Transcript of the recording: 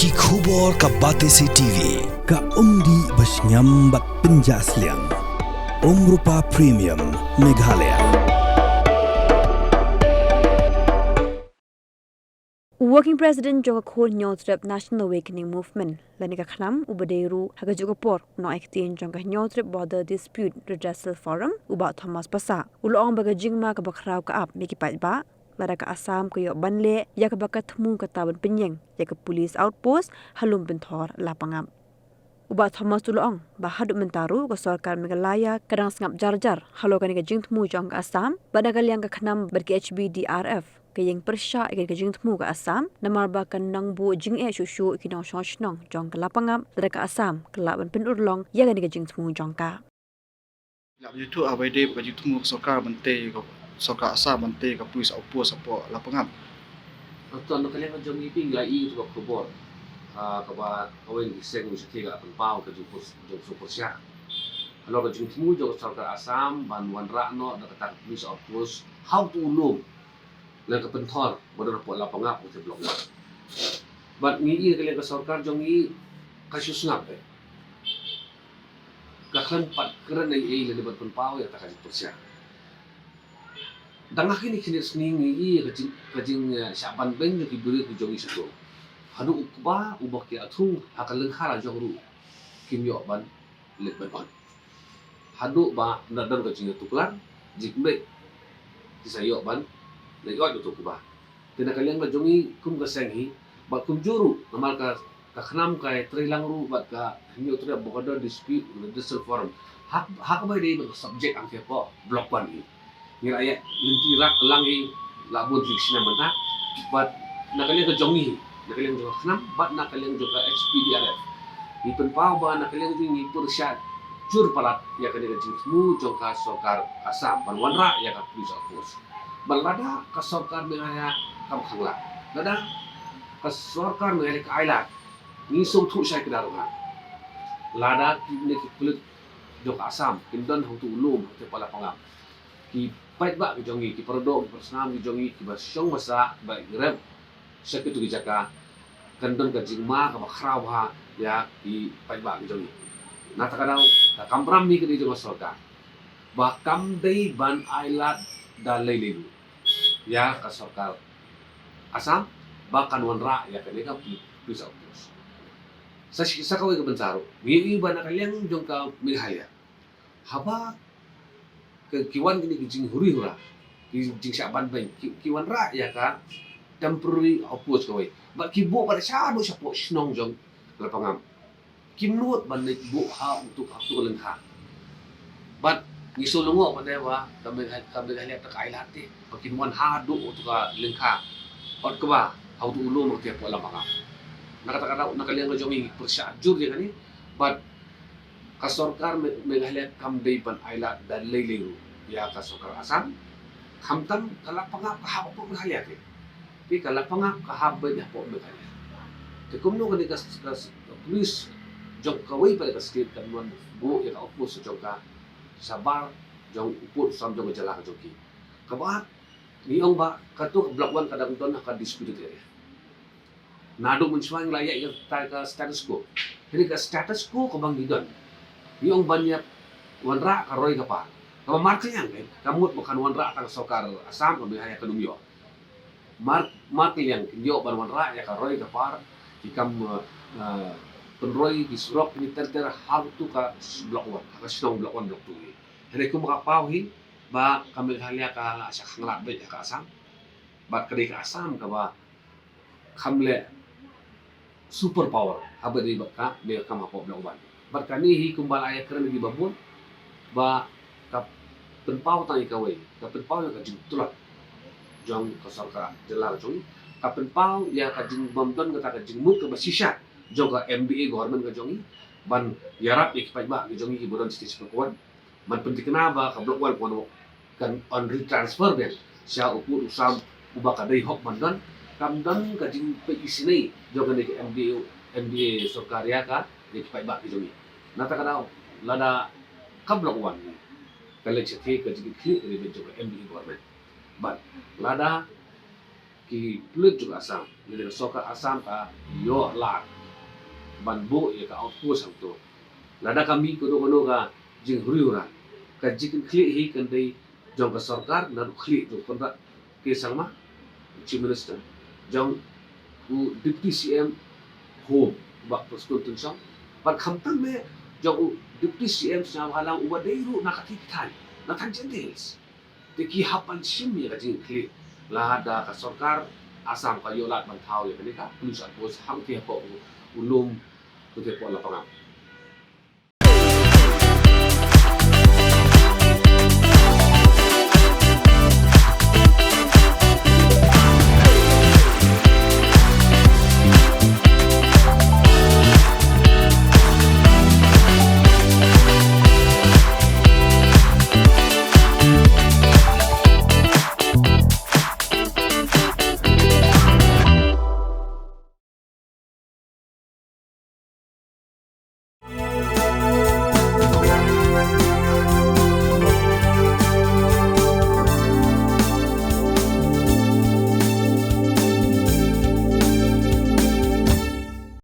Ki khubor ka Batesi TV ka umdi basnyambak penjaslian Umrupa Premium Meghalaya. Working President Joka Khor Nyotrep National Awakening Movement Lanika Khnam Ubaderu Hagajugapor no Actin Jonga Nyotrep Border Dispute Redressal Forum Uba Thomas Pasa Ulong Bagajingma ka bakraw ka ap Miki Patba Lada ka Assam ka yok banle ya ka bakat thmu ka taban penyeng ya ka police outpost halum benthor lapangam Uba Thomas Tulong bahadu mentaru ka Sarkar Meghalaya kadang sengap jar-jar halo ka ni ka jingthmu jong ka Assam badakal yang ka Khnam berki HBDRF kayeng persya ikan kajing temu ke Assam namarba kan nang bu jing shushu ikinong shoshnong jong ke lapangam lada ke Assam kelaban penurlong ya kan kajing temu jong ka Lap itu abai de baju temu sokar bente ko sokar asa bente ka puis opo sapo lapangam. Tuan nak kalian macam ni ping lai tu kau kebor, kebab awal ni seng mesti tiga akan pau ke jumpa super siap. Kalau ke jumpa temu jauh sokar Assam bantuan rakno nak kata puis opus how to ulum dan ke pentor bodoh pot lapangap untuk blok. But ni kalian ke sokar jong ni kasus ngap Kaklan pat keren ai le debat penpau ya tak kasi persia. Dangah kini kini sning ni kajing syaban ben ki beri ku jongi situ. Hadu ukba ubak ya atung akaleng khala jongru. Kim yo ban let ban on. Hadu ba nadar kajing tuklan jikbe kisayo ban le yo tu kuba. Tina kalian ba jongi kum kasengi ba kum juru namal ka kakhnam kai trilang ru bat ka hinyo tri border dispute redressal forum hak ba dei subject ang kepo block 1 ni raya linti rak langi labun fiksina menta bat nakalian ka jongi nakalian jo kakhnam bat nakalian jo ka HPDRF ni penpau ba nakalian ni persya jur palat ya ka dega jingmu jo ka sokar Assam banwanra ya ka pulis apus balada ka sokar mengaya kam khangla lada ka sokar mengaya ka ailat ni song thu sai kedarongan lada ni kulit jok Assam kindan hang tu ulum te pala pangam ki pait ba ki jongi ki perdo persnam ki jongi ki basyong masa ba grab sakit tu jaka kandan ka jingma ka bakraw ha ya ki pait ba ki jongi na takadaw kampram mi ki jong sorka ba kam dei ban ailat da leilu ya ka sorkal Assam ba kanwan ra ya ka ka pisau sa kawai ka bensaro wi ba na kaliang jong ka Meghalaya haba ke kiwan kini kijing huri hura kijing syaban ben kiwan ra ya ka temporary opus kawai ba kibo pada syado syapo snong jong lapangam kinut ban bu ha untuk aktu lengha bat ngisulungo pada wa ka Meghalaya ta kailati pakinwan hado untuk ka lengha ot ka ba how to ulo mo te po lapangam nakata-kata nakaliang ka jongi persyajur ya kani but kasorkar Meghalaya kam dei pan aila dan leileru ya kasokar Assam kamtam kalapangap kahap po Meghalaya ti kalapangap kahap ba ya po Meghalaya te kumno kani kas police jong kawai pada kasket kanwan bu ya ka opus jong ka sabar jong uput sam jong jala ka joki kabat niong ba katu block 1 kadang don ka dispute area nado mensuang layak yang ka status quo. Jadi ka status quo ko bang didon. Yung banyak wanra ka roy ka pa. Ka marka yang kan. Kamut bukan wanra ka sokar Assam ko Meghalaya ka dumyo. Marka yang yo ban wanra ya ka roy ka par ikam penroy di surok ni ter how to ka block 1. Ka sinong block 1 block 2. Jadi ko makapawi ba ka Meghalaya ka sa khangla ba ka Assam. Ba ka Assam ka ba kamle super power haba di baka me kam hapo bloban barkani hi kumbal aya keren di babun ba ka penpau tang ikawai ka penpau ka jitulat jong ka sarka jelar jong ka penpau ya ka jing bomdon ka jingmut ka basisha jong ka MBA government ka jongi ban yarap ikpai ba ka jongi hiburan stis pekuan man pentikna ba ka blok wal kono kan on retransfer ben sia upur usam ubaka dei hok mandan kamdan ka jing pe isinai jogan ke MBA sorkarya ka di pai ba ki jogi nata kana lada kablok wan kale chhe ka jing kli ri be joga MBA government but lada ki plut juga Assam ni soka Assam ka yo lar ban bo ya ka outpost ang to lada kami kono ka jing huriura ka jikin kli hi kan dei jong ka sarkar na kli to kontra ke sangma chief minister jong u deputy cm home ba postol tun sang par khamtang me jong u deputy cm sa halang u dei ru na katiktai na tan jendels te ki hapan sim ya ka jing kli lada ka sarkar asam ka yolat ban thau ya ka pulis at pos hang ke po ulum tu te po lapangan